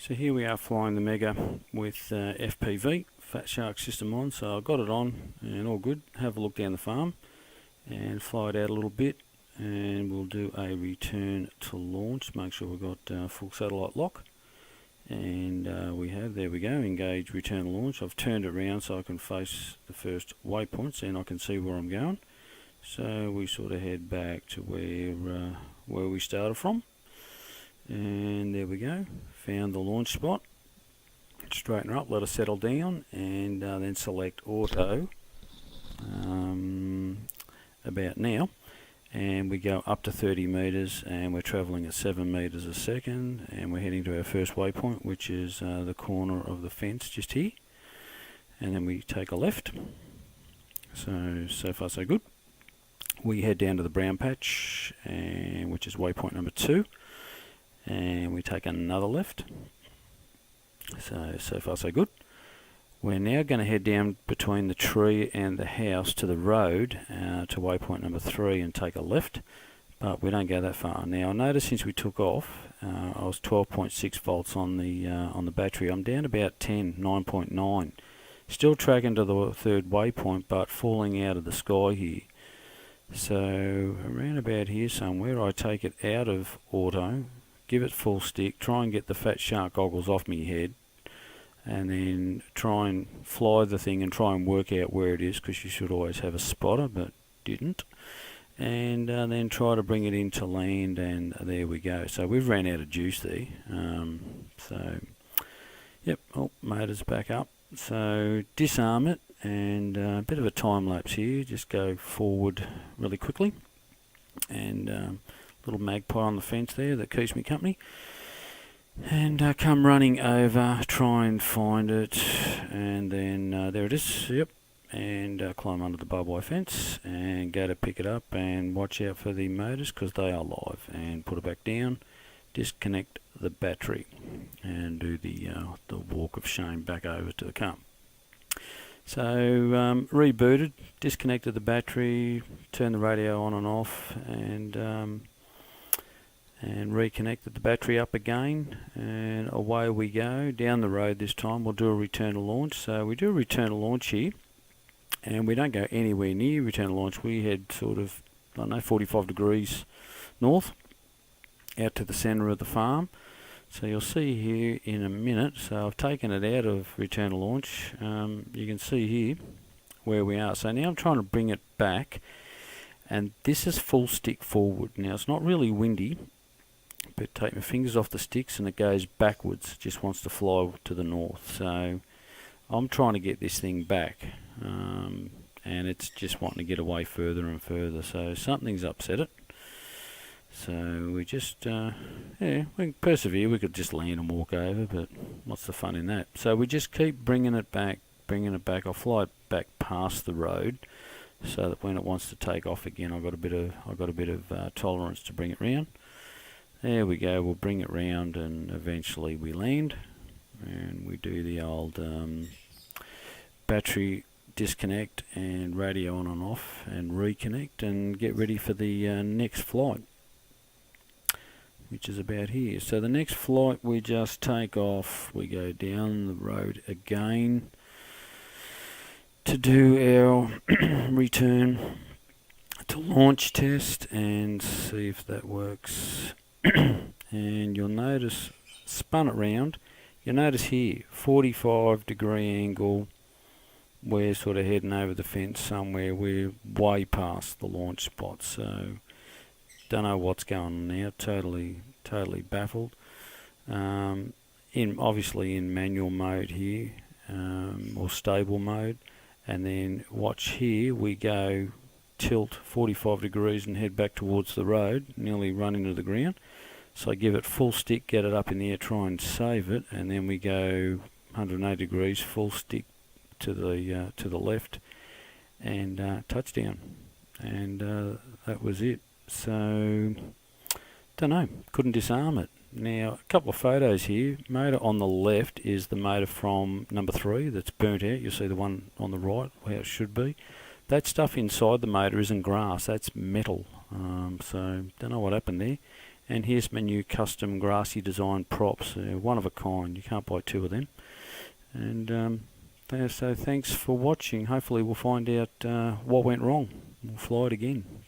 So here we are flying the Mega with FPV, Fat Shark system on, so I got it on and all good. Have a look down the farm and fly it out a little bit, and we'll do a return to launch, make sure we've got full satellite lock, and there we go, engage return to launch. I've turned it around so I can face the first waypoints and I can see where I'm going. So we sort of head back to where we started from. And there we go, found the launch spot. Straighten her up, let her settle down, and then select auto about now, and we go up to 30 metres, and we're travelling at 7 metres a second, and we're heading to our first waypoint, which is the corner of the fence just here, and then we take a left. So far so good. We head down to the brown patch, and which is waypoint number 2. And we take another left. So far so good. We're now going to head down between the tree and the house to the road to waypoint number 3 and take a left, but we don't go that far. Now I noticed since we took off, I was 12.6 volts on the battery. I'm down about 9.9. Still tracking to the third waypoint, but falling out of the sky here. So around about here somewhere, I take it out of auto, give it full stick, try and get the Fat Shark goggles off my head, and then try and fly the thing and try and work out where it is, because you should always have a spotter, but didn't. And then try to bring it into land, and there we go. So we've ran out of juice there. Yep, motor's back up. So disarm it, and a bit of a time lapse here, just go forward really quickly, and little magpie on the fence there that keeps me company, and come running over, try and find it, and then there it is, yep, and climb under the barbed wire fence and go to pick it up, and watch out for the motors because they are live, and put it back down, disconnect the battery, and do the walk of shame back over to the car. So rebooted, disconnected the battery, turned the radio on and off, and reconnected the battery up again, and away we go down the road. This time we'll do a return to launch. So we do a return to launch here, and we don't go anywhere near return to launch. We head sort of, I don't know, 45 degrees north out to the centre of the farm. So you'll see here in a minute, so I've taken it out of return to launch. You can see here where we are. So now I'm trying to bring it back, and this is full stick forward. Now it's not really windy, but take my fingers off the sticks and it goes backwards, just wants to fly to the north. So I'm trying to get this thing back, and it's just wanting to get away further and further, so something's upset it. So we just we can persevere. We could just land and walk over, but what's the fun in that? So we just keep bringing it back. I'll fly it back past the road, so that when it wants to take off again, I've got a bit of tolerance to bring it round. There we go, we'll bring it round, and eventually we land, and we do the old battery disconnect and radio on and off, and reconnect, and get ready for the next flight, which is about here. So the next flight, we just take off, we go down the road again to do our return to launch test and see if that works. And you'll notice, spun it round, you'll notice here 45-degree angle, we're sort of heading over the fence somewhere, we're way past the launch spot, so don't know what's going on now, totally baffled. Obviously in manual mode here, or stable mode, and then watch here, we go tilt 45 degrees and head back towards the road, nearly run into the ground. So I give it full stick, get it up in the air, try and save it, and then we go 180 degrees, full stick to the left, and touchdown. And that was it. So don't know, couldn't disarm it. Now a couple of photos here. Motor on the left is the motor from number 3 that's burnt out. You'll see the one on the right how it should be. That stuff inside the motor isn't grass, that's metal. So don't know what happened there. And here's my new custom grassy design props. One of a kind. You can't buy two of them. And so thanks for watching. Hopefully we'll find out what went wrong. We'll fly it again.